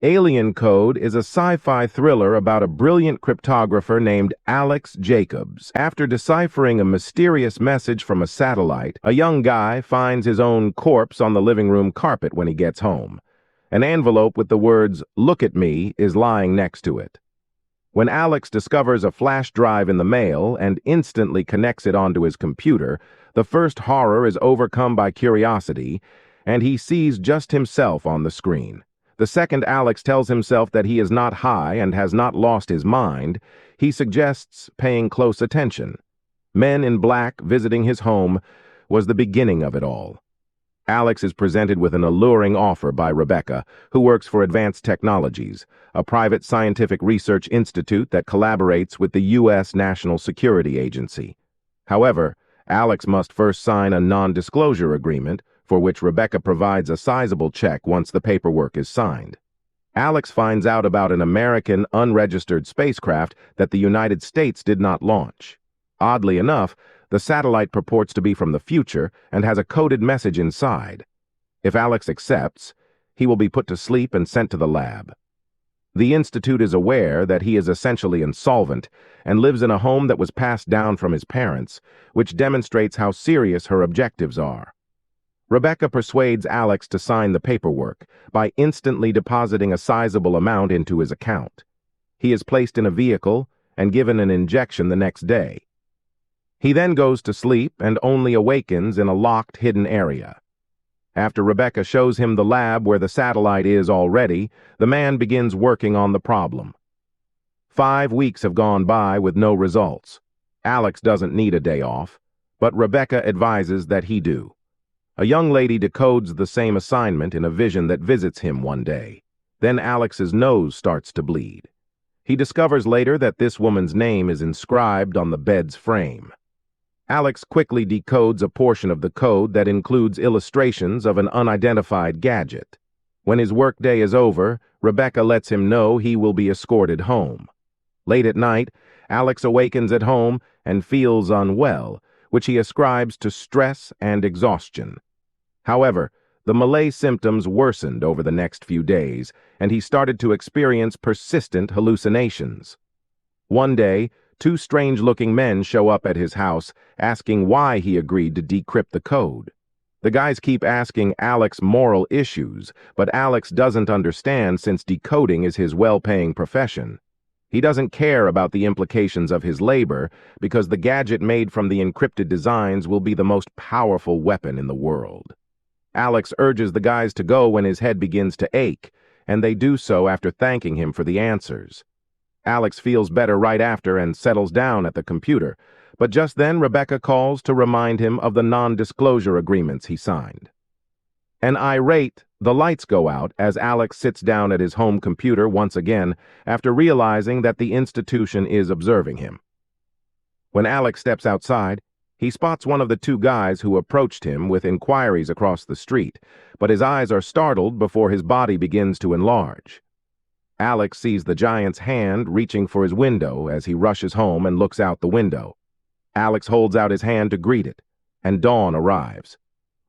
Alien Code is a sci-fi thriller about a brilliant cryptographer named Alex Jacobs. After deciphering a mysterious message from a satellite, a young guy finds his own corpse on the living room carpet when he gets home. An envelope with the words, "Look at me," is lying next to it. When Alex discovers a flash drive in the mail and instantly connects it onto his computer, the first horror is overcome by curiosity, and he sees just himself on the screen. The second Alex tells himself that he is not high and has not lost his mind, he suggests paying close attention. Men in black visiting his home was the beginning of it all. Alex is presented with an alluring offer by Rebecca, who works for Advanced Technologies, a private scientific research institute that collaborates with the U.S. National Security Agency. However, Alex must first sign a non-disclosure agreement, for which Rebecca provides a sizable check once the paperwork is signed. Alex finds out about an American unregistered spacecraft that the United States did not launch. Oddly enough, the satellite purports to be from the future and has a coded message inside. If Alex accepts, he will be put to sleep and sent to the lab. The Institute is aware that he is essentially insolvent and lives in a home that was passed down from his parents, which demonstrates how serious her objectives are. Rebecca persuades Alex to sign the paperwork by instantly depositing a sizable amount into his account. He is placed in a vehicle and given an injection the next day. He then goes to sleep and only awakens in a locked, hidden area. After Rebecca shows him the lab where the satellite is already, the man begins working on the problem. 5 weeks have gone by with no results. Alex doesn't need a day off, but Rebecca advises that he do. A young lady decodes the same assignment in a vision that visits him one day. Then Alex's nose starts to bleed. He discovers later that this woman's name is inscribed on the bed's frame. Alex quickly decodes a portion of the code that includes illustrations of an unidentified gadget. When his workday is over, Rebecca lets him know he will be escorted home. Late at night, Alex awakens at home and feels unwell, which he ascribes to stress and exhaustion. However, the malaise symptoms worsened over the next few days, and he started to experience persistent hallucinations. One day, 2 strange-looking men show up at his house, asking why he agreed to decrypt the code. The guys keep asking Alex moral issues, but Alex doesn't understand since decoding is his well-paying profession. He doesn't care about the implications of his labor because the gadget made from the encrypted designs will be the most powerful weapon in the world. Alex urges the guys to go when his head begins to ache, and they do so after thanking him for the answers. Alex feels better right after and settles down at the computer, but just then Rebecca calls to remind him of the non-disclosure agreements he signed. An irate, the lights go out as Alex sits down at his home computer once again after realizing that the institution is observing him. When Alex steps outside, he spots one of the 2 guys who approached him with inquiries across the street, but his eyes are startled before his body begins to enlarge. Alex sees the giant's hand reaching for his window as he rushes home and looks out the window. Alex holds out his hand to greet it, and dawn arrives.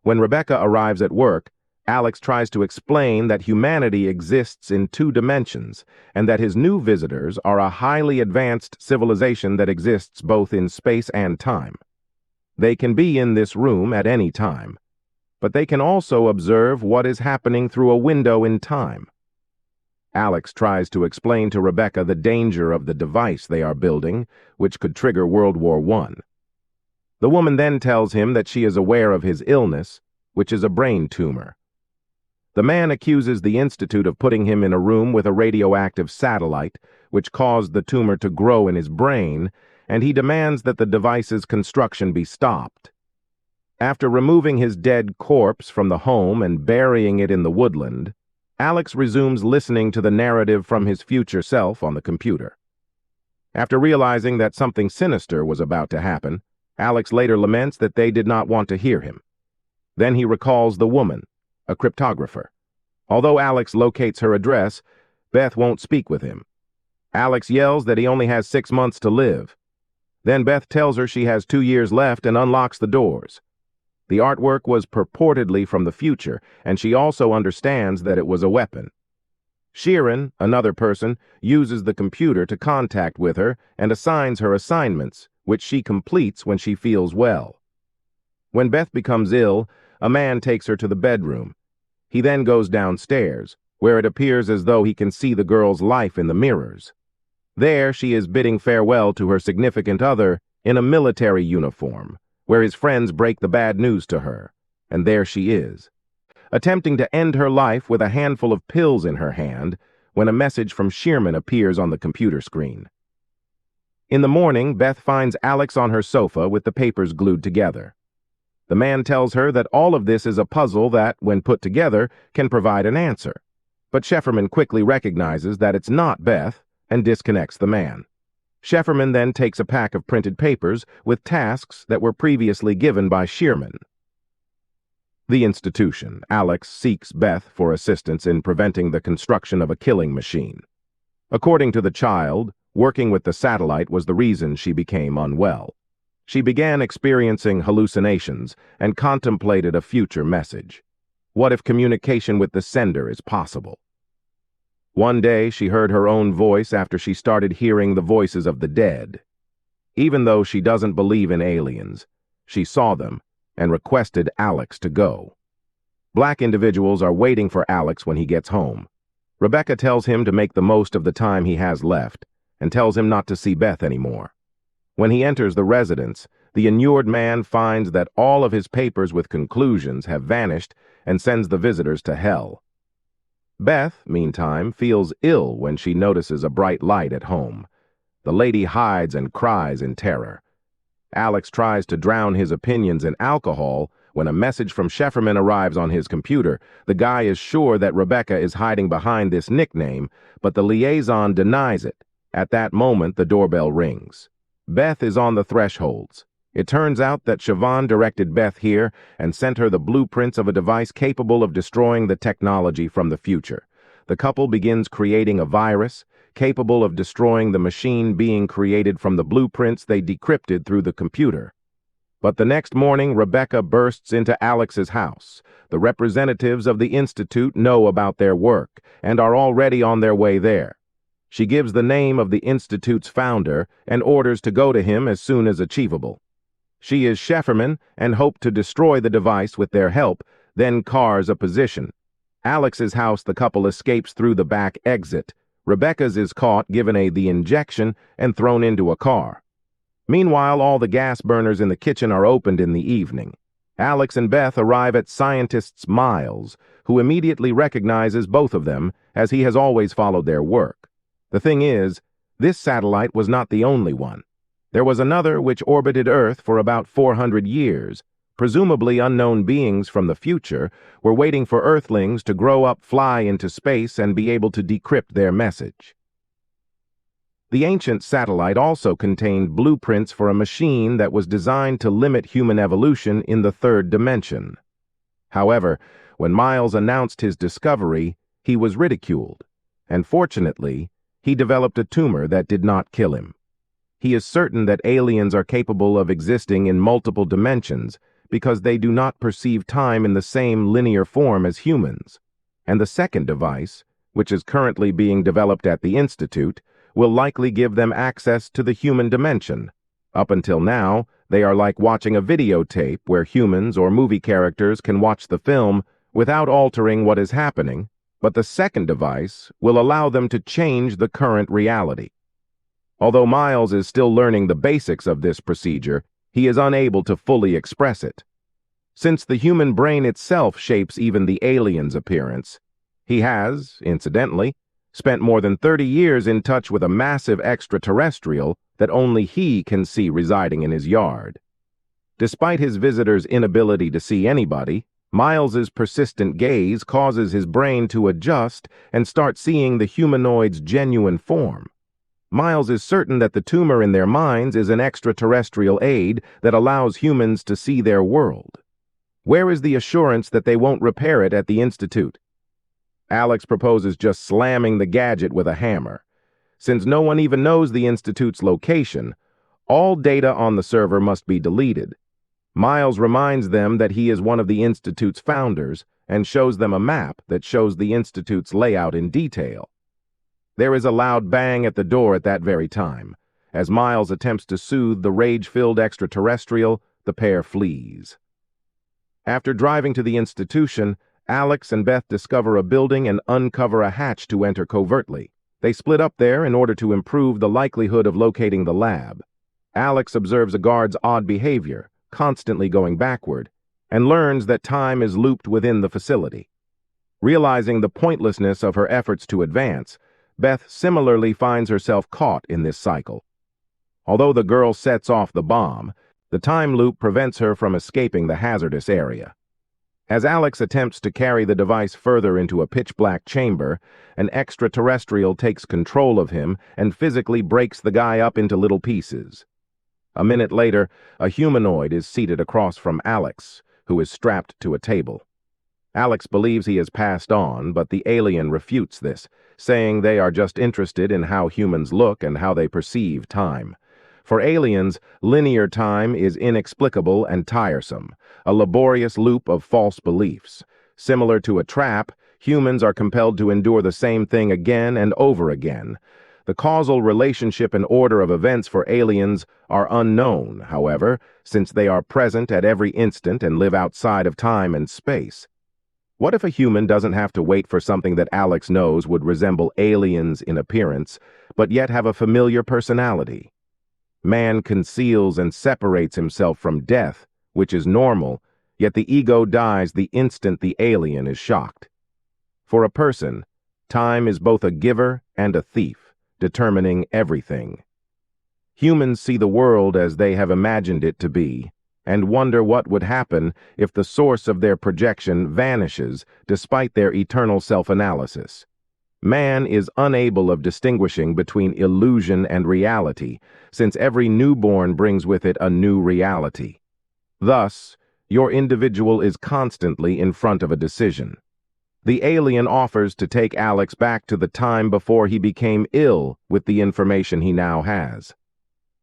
When Rebecca arrives at work, Alex tries to explain that humanity exists in 2 dimensions and that his new visitors are a highly advanced civilization that exists both in space and time. They can be in this room at any time, but they can also observe what is happening through a window in time. Alex tries to explain to Rebecca the danger of the device they are building, which could trigger World War I. The woman then tells him that she is aware of his illness, which is a brain tumor. The man accuses the Institute of putting him in a room with a radioactive satellite, which caused the tumor to grow in his brain, and he demands that the device's construction be stopped. After removing his dead corpse from the home and burying it in the woodland, Alex resumes listening to the narrative from his future self on the computer. After realizing that something sinister was about to happen, Alex later laments that they did not want to hear him. Then he recalls the woman, a cryptographer. Although Alex locates her address, Beth won't speak with him. Alex yells that he only has 6 months to live. Then Beth tells her she has 2 years left and unlocks the doors. The artwork was purportedly from the future, and she also understands that it was a weapon. Sheeran, another person, uses the computer to contact with her and assigns her assignments, which she completes when she feels well. When Beth becomes ill, a man takes her to the bedroom. He then goes downstairs, where it appears as though he can see the girl's life in the mirrors. There she is bidding farewell to her significant other in a military uniform, where his friends break the bad news to her, and there she is, attempting to end her life with a handful of pills in her hand when a message from Sheeran appears on the computer screen. In the morning, Beth finds Alex on her sofa with the papers glued together. The man tells her that all of this is a puzzle that, when put together, can provide an answer. But Shefferman quickly recognizes that it's not Beth and disconnects the man. Shefferman then takes a pack of printed papers with tasks that were previously given by Sheeran. The institution. Alex seeks Beth for assistance in preventing the construction of a killing machine. According to the child, working with the satellite was the reason she became unwell. She began experiencing hallucinations and contemplated a future message. What if communication with the sender is possible? One day she heard her own voice after she started hearing the voices of the dead. Even though she doesn't believe in aliens, she saw them and requested Alex to go. Black individuals are waiting for Alex when he gets home. Rebecca tells him to make the most of the time he has left and tells him not to see Beth anymore. When he enters the residence, the inured man finds that all of his papers with conclusions have vanished and sends the visitors to hell. Beth, meantime, feels ill when she notices a bright light at home. The lady hides and cries in terror. Alex tries to drown his opinions in alcohol when a message from Shefferman arrives on his computer. The guy is sure that Rebecca is hiding behind this nickname, but the liaison denies it. At that moment, the doorbell rings. Beth is on the thresholds. It turns out that Siobhan directed Beth here and sent her the blueprints of a device capable of destroying the technology from the future. The couple begins creating a virus capable of destroying the machine being created from the blueprints they decrypted through the computer. But the next morning, Rebecca bursts into Alex's house. The representatives of the Institute know about their work and are already on their way there. She gives the name of the Institute's founder and orders to go to him as soon as achievable. She is Shefferman and hoped to destroy the device with their help, then cars a position. Alex's house, the couple escapes through the back exit. Rebecca's is caught, given the injection, and thrown into a car. Meanwhile, all the gas burners in the kitchen are opened in the evening. Alex and Beth arrive at scientist Miles, who immediately recognizes both of them, as he has always followed their work. The thing is, this satellite was not the only one. There was another which orbited Earth for about 400 years. Presumably unknown beings from the future were waiting for Earthlings to grow up, fly into space, and be able to decrypt their message. The ancient satellite also contained blueprints for a machine that was designed to limit human evolution in the third dimension. However, when Miles announced his discovery, he was ridiculed, and fortunately, he developed a tumor that did not kill him. He is certain that aliens are capable of existing in multiple dimensions because they do not perceive time in the same linear form as humans. And the second device, which is currently being developed at the Institute, will likely give them access to the human dimension. Up until now, they are like watching a videotape where humans or movie characters can watch the film without altering what is happening, but the second device will allow them to change the current reality. Although Miles is still learning the basics of this procedure, he is unable to fully express it. Since the human brain itself shapes even the alien's appearance, he has, incidentally, spent more than 30 years in touch with a massive extraterrestrial that only he can see residing in his yard. Despite his visitor's inability to see anybody, Miles's persistent gaze causes his brain to adjust and start seeing the humanoid's genuine form. Miles is certain that the tumor in their minds is an extraterrestrial aid that allows humans to see their world. Where is the assurance that they won't repair it at the Institute? Alex proposes just slamming the gadget with a hammer. Since no one even knows the Institute's location, all data on the server must be deleted. Miles reminds them that he is one of the Institute's founders and shows them a map that shows the Institute's layout in detail. There is a loud bang at the door at that very time. As Miles attempts to soothe the rage-filled extraterrestrial, the pair flees. After driving to the institution, Alex and Beth discover a building and uncover a hatch to enter covertly. They split up there in order to improve the likelihood of locating the lab. Alex observes a guard's odd behavior, constantly going backward, and learns that time is looped within the facility. Realizing the pointlessness of her efforts to advance, Beth similarly finds herself caught in this cycle. Although the girl sets off the bomb, the time loop prevents her from escaping the hazardous area. As Alex attempts to carry the device further into a pitch-black chamber, an extraterrestrial takes control of him and physically breaks the guy up into little pieces. A minute later, a humanoid is seated across from Alex, who is strapped to a table. Alex believes he has passed on, but the alien refutes this, saying they are just interested in how humans look and how they perceive time. For aliens, linear time is inexplicable and tiresome, a laborious loop of false beliefs. Similar to a trap, humans are compelled to endure the same thing again and over again. The causal relationship and order of events for aliens are unknown, however, since they are present at every instant and live outside of time and space. What if a human doesn't have to wait for something that Alex knows would resemble aliens in appearance, but yet have a familiar personality? Man conceals and separates himself from death, which is normal, yet the ego dies the instant the alien is shocked. For a person, time is both a giver and a thief, determining everything. Humans see the world as they have imagined it to be, and wonder what would happen if the source of their projection vanishes despite their eternal self-analysis. Man is unable of distinguishing between illusion and reality, since every newborn brings with it a new reality. Thus, your individual is constantly in front of a decision. The alien offers to take Alex back to the time before he became ill with the information he now has.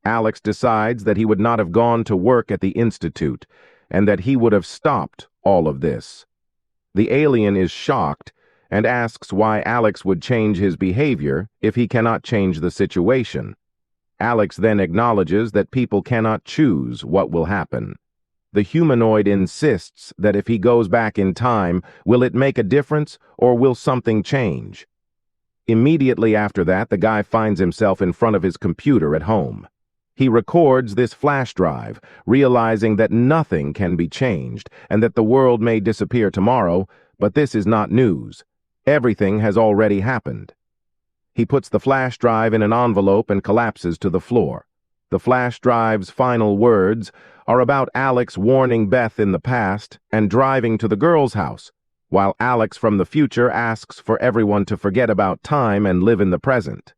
Alex decides that he would not have gone to work at the Institute, and that he would have stopped all of this. The alien is shocked and asks why Alex would change his behavior if he cannot change the situation. Alex then acknowledges that people cannot choose what will happen. The humanoid insists that if he goes back in time, will it make a difference or will something change? Immediately after that, the guy finds himself in front of his computer at home. He records this flash drive, realizing that nothing can be changed and that the world may disappear tomorrow, but this is not news. Everything has already happened. He puts the flash drive in an envelope and collapses to the floor. The flash drive's final words are about Alex warning Beth in the past and driving to the girl's house, while Alex from the future asks for everyone to forget about time and live in the present.